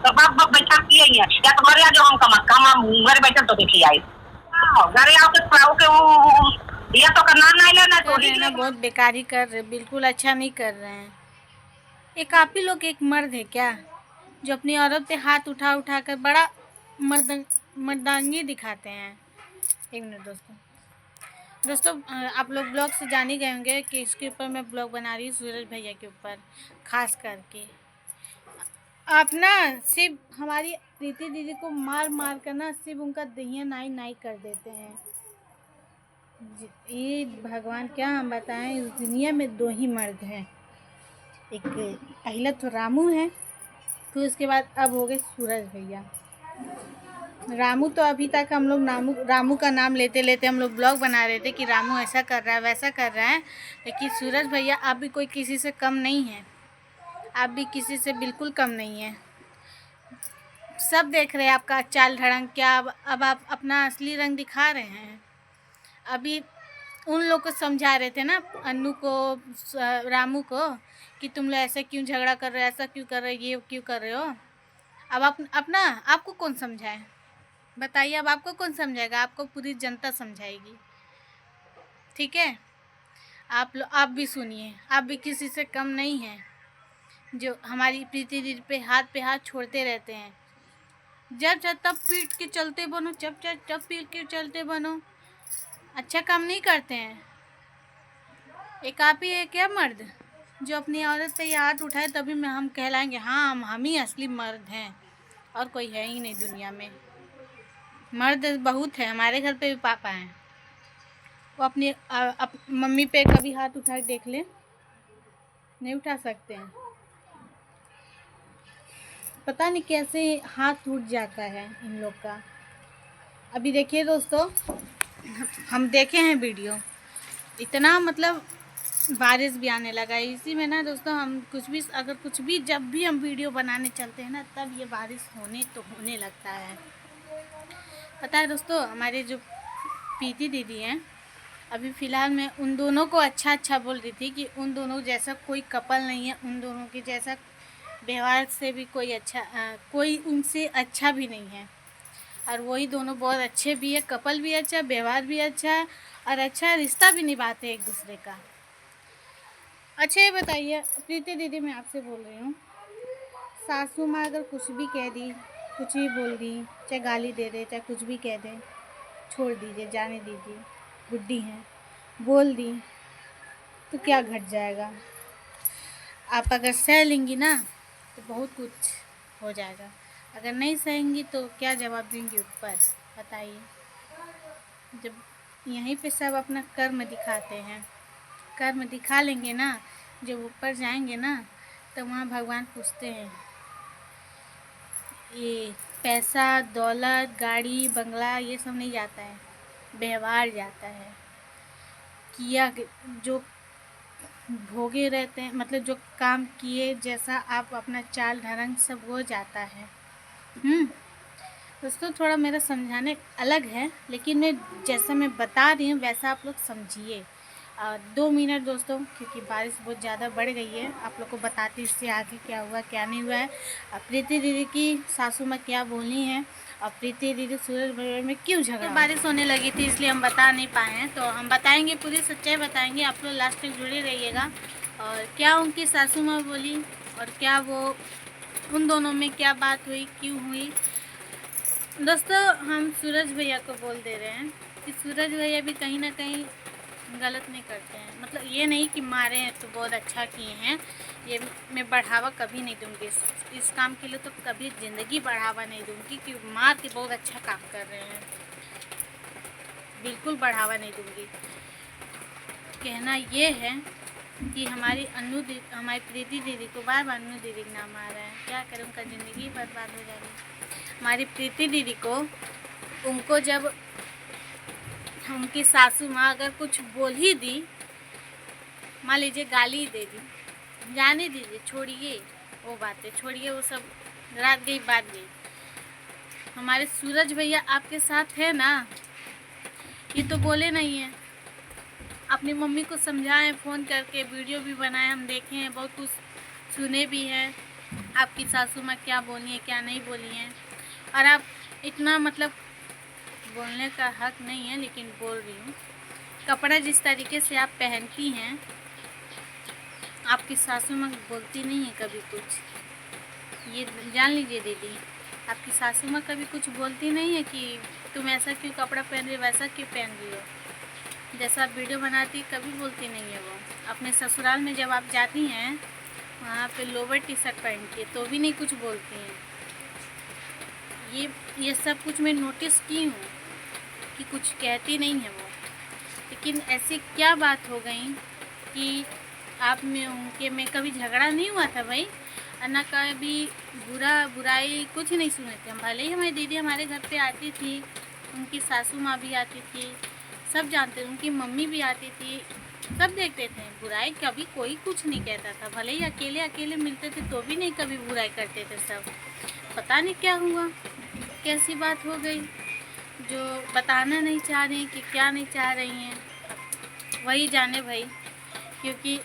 तो बाप बाप बैठा किए ही है या तो घर आ जाओ हम काम घर बैठे तो देखिए आए घर आओ के पाओ के वो या तो करना नहीं लेना तो कर रहे हैं ना, बहुत बेकारी कर रहे, बिल्कुल अच्छा नहीं कर रहे हैं। एक आप ही लोग एक मर्द है क्या जो अपनी औरत पे हाथ उठा उठा कर बड़ा मर्दांगी दिखाते हैं। एक मिनट दोस्तों, आप लोग ब्लॉग से जान ही गए होंगे कि इसके ऊपर मैं ब्लॉग बना रही हूँ सूरज भैया के ऊपर खास करके। आप ना सिर्फ हमारी प्रीति दीदी को मार मार कर ना सिर्फ उनका दहिया नाई नाई कर देते हैं। ये भगवान क्या हम बताएं, इस दुनिया में दो ही मर्द हैं, एक पहले तो रामू है, फिर उसके बाद अब हो गए सूरज भैया। रामू तो अभी तक हम लोग रामू का नाम लेते लेते हम लोग ब्लॉग बना रहे थे कि रामू ऐसा कर रहा है वैसा कर रहा है, लेकिन सूरज भैया आप भी कोई किसी से कम नहीं है, आप भी किसी से बिल्कुल कम नहीं है। सब देख रहे हैं आपका चाल ढड़ंग क्या, अब आप अपना असली रंग दिखा रहे हैं। अभी उन लोग को समझा रहे थे ना, अन्नू को, रामू को, कि तुम लोग ऐसे क्यों झगड़ा कर रहे हो, ऐसा क्यों कर रहे हो, ये क्यों कर रहे हो। अब आप अपना आपको कौन समझाए बताइए, अब आपको कौन समझाएगा, आपको पूरी जनता समझाएगी। ठीक है, आप भी सुनिए, आप भी किसी से कम नहीं हैं जो हमारी प्रीति दीदी पे हाथ छोड़ते रहते हैं। जब जब तब पीट के चलते बनो, जब जब तब पीट के चलते बनो, अच्छा काम नहीं करते हैं। एक आप ही है क्या मर्द जो अपनी औरत पे ये हाथ उठाए, तभी में हम कहलाएंगे हाँ हम ही असली मर्द हैं, और कोई है ही नहीं दुनिया में। मर्द बहुत है, हमारे घर पे भी पापा हैं, वो अपनी मम्मी पे कभी हाथ उठा के देख ले, नहीं उठा सकते हैं। पता नहीं कैसे हाथ टूट जाता है इन लोग का। अभी देखिए दोस्तों, हम देखे हैं वीडियो, इतना मतलब बारिश भी आने लगा है इसी में ना दोस्तों। हम कुछ भी जब भी हम वीडियो बनाने चलते हैं ना, तब ये बारिश होने लगता है। पता है दोस्तों, हमारे जो प्रीति दीदी हैं, अभी फ़िलहाल मैं उन दोनों को अच्छा बोल रही थी कि उन दोनों जैसा कोई कपल नहीं है, उन दोनों के जैसा व्यवहार से भी कोई उनसे अच्छा भी नहीं है। और वही दोनों बहुत अच्छे भी है, कपल भी अच्छा, व्यवहार भी अच्छा है, और अच्छा रिश्ता भी निभाते हैं एक दूसरे का। अच्छा ये बताइए प्रीति दीदी, मैं आपसे बोल रही हूँ, सासू माँ अगर कुछ भी कह दी, कुछ भी बोल दी, चाहे गाली दे दे, चाहे कुछ भी कह दे, छोड़ दीजिए, जाने दीजिए, बुड्ढी हैं, बोल दी तो क्या घट जाएगा। आप अगर सह लेंगी ना तो बहुत कुछ हो जाएगा, अगर नहीं सहेंगी तो क्या जवाब देंगी ऊपर, बताइए। जब यहीं पे सब अपना कर्म दिखाते हैं, कर्म दिखा लेंगे ना, जब ऊपर जाएंगे ना, तो वहाँ भगवान पूछते हैं, ये पैसा दौलत गाड़ी बंगला ये सब नहीं जाता है, व्यवहार जाता है। किया जो भोगे रहते हैं, मतलब जो काम किए जैसा आप अपना चाल ढंग सब हो जाता है। दोस्तों थोड़ा मेरा समझाने अलग है, लेकिन मैं जैसा मैं बता रही हूँ वैसा आप लोग समझिए। 2 मिनट दोस्तों, क्योंकि बारिश बहुत ज़्यादा बढ़ गई है, आप लोग को बताती इससे आगे क्या हुआ क्या नहीं हुआ है। प्रीति दीदी की सासू माँ क्या बोली हैं, और प्रीति दीदी सूरज भैया में क्यों झगड़ा। तो बारिश होने लगी थी इसलिए हम बता नहीं पाए हैं, तो हम बताएंगे, पूरी सच्चाई बताएंगे, आप लोग लास्ट तक जुड़े रहिएगा। और क्या उनकी सासू माँ बोली, और क्या वो उन दोनों में क्या बात हुई, क्यों हुई। दोस्तों हम सूरज भैया को बोल दे रहे हैं कि सूरज भैया भी कहीं ना कहीं गलत नहीं करते हैं, मतलब ये नहीं कि मारे हैं तो बहुत अच्छा किए हैं, ये मैं बढ़ावा कभी नहीं दूंगी इस काम के लिए, तो कभी ज़िंदगी बढ़ावा नहीं दूंगी कि मार के बहुत अच्छा काम कर रहे हैं, बिल्कुल बढ़ावा नहीं दूंगी। कहना ये है कि हमारी प्रीति दीदी को बार बार अन्नू दीदी का नाम आ रहा है, क्या करें, उनका ज़िंदगी बर्बाद हो जाएगी। हमारी प्रीति दीदी को, उनको जब उनकी सासू माँ अगर कुछ बोल ही दी, मान लीजिए गाली दे दी, जाने दीजिए, छोड़िए वो बातें, छोड़िए वो सब, रात गई बात गई। हमारे सूरज भैया आपके साथ है ना, ये तो बोले नहीं है, अपनी मम्मी को समझाएं फ़ोन करके, वीडियो भी बनाए, हम देखे हैं, बहुत कुछ सुने भी हैं, आपकी सासू माँ क्या बोली है क्या नहीं बोली हैं, और आप इतना मतलब बोलने का हक नहीं है लेकिन बोल रही हूँ। कपड़ा जिस तरीके से आप पहनती हैं, आपकी सासू माँ बोलती नहीं है कभी कुछ, ये जान लीजिए दीदी। आपकी सासू माँ कभी कुछ बोलती नहीं है कि तुम ऐसा क्यों कपड़ा पहन रही हो, वैसा क्यों पहन रही हो। जैसा आप वीडियो बनाती है कभी बोलती नहीं है वो। अपने ससुराल में जब आप जाती हैं वहाँ पे लोवर टी शर्ट पहनती है तो भी नहीं कुछ बोलती हैं। ये सब कुछ मैं नोटिस की हूँ कि कुछ कहती नहीं है वो। लेकिन ऐसी क्या बात हो गई कि आप में उनके में कभी झगड़ा नहीं हुआ था भाई, और ना कभी बुराई कुछ नहीं सुने थे हम। भले ही हमारी दीदी हमारे घर पे आती थी, उनकी सासू माँ भी आती थी, सब जानते थे, उनकी मम्मी भी आती थी, सब देखते थे। बुराई कभी कोई कुछ नहीं कहता था। भले ही अकेले अकेले मिलते थे तो भी नहीं कभी बुराई करते थे सब। पता नहीं क्या हुआ, कैसी बात हो गई जो बताना नहीं चाह रही कि क्या नहीं चाह रही हैं, वही जाने भाई। क्योंकि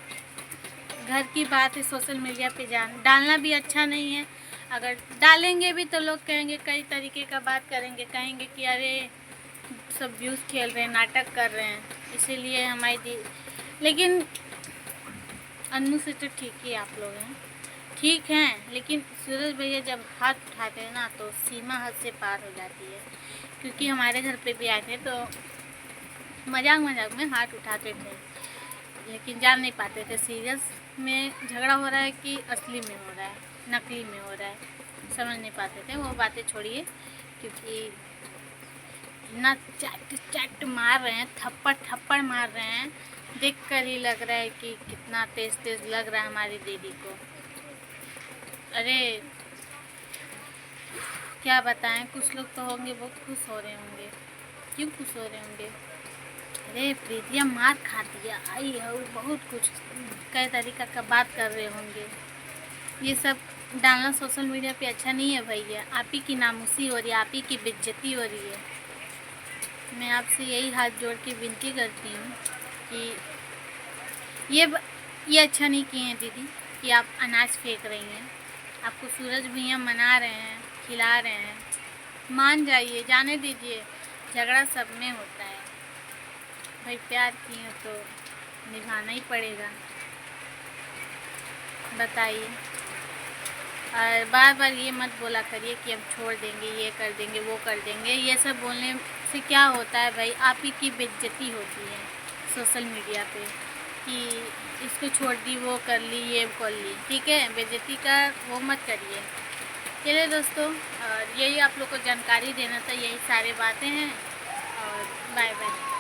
घर की बात है सोशल मीडिया पे डालना भी अच्छा नहीं है। अगर डालेंगे भी तो लोग कहेंगे, कई तरीके का बात करेंगे, कहेंगे कि अरे सब व्यूज़ खेल रहे हैं, नाटक कर रहे हैं। इसीलिए हमारी लेकिन अन्नू से तो ठीक ही आप लोग हैं, ठीक हैं। लेकिन सूरज भैया जब हाथ उठाते हैं ना तो सीमा हद से पार हो जाती है। क्योंकि हमारे घर पे भी आए थे तो मजाक मजाक में हाथ उठाते थे, लेकिन जान नहीं पाते थे सीरियस में झगड़ा हो रहा है कि असली में हो रहा है, नकली में हो रहा है, समझ नहीं पाते थे। वो बातें छोड़िए, क्योंकि ना चट चट मार रहे हैं, थप्पड़ थप्पड़ मार रहे हैं, देख कर ही लग रहा है कि कितना तेज़ तेज़ लग रहा है हमारी दीदी को। अरे क्या बताएं, कुछ लोग तो होंगे बहुत खुश हो रहे होंगे। क्यों खुश हो रहे होंगे? अरे प्रीतिया मार खा दिया, आई हो, बहुत कुछ कई तरीका का बात कर रहे होंगे। ये सब डालना सोशल मीडिया पे अच्छा नहीं है भैया। आप ही की नामुसी हो रही है, आप ही की बेइज्जती हो रही है। मैं आपसे यही हाथ जोड़ के विनती करती हूँ कि ये अच्छा नहीं किए हैं दीदी कि आप अनाज फेंक रही हैं। आपको सूरज भैया मना रहे हैं, खिला रहे हैं, मान जाइए, जाने दीजिए। झगड़ा सब में होता है भाई, प्यार किए तो निभाना ही पड़ेगा, बताइए। और बार बार ये मत बोला करिए कि हम छोड़ देंगे, ये कर देंगे, वो कर देंगे। ये सब बोलने से क्या होता है भाई, आप ही की बेइज्जती होती है सोशल मीडिया पे कि इसको छोड़ दी, वो कर ली, ये कर ली। ठीक है, बेइज्जती का वो मत करिए। चलिए दोस्तों, और यही आप लोग को जानकारी देना था, यही सारी बातें हैं। और बाय बाय।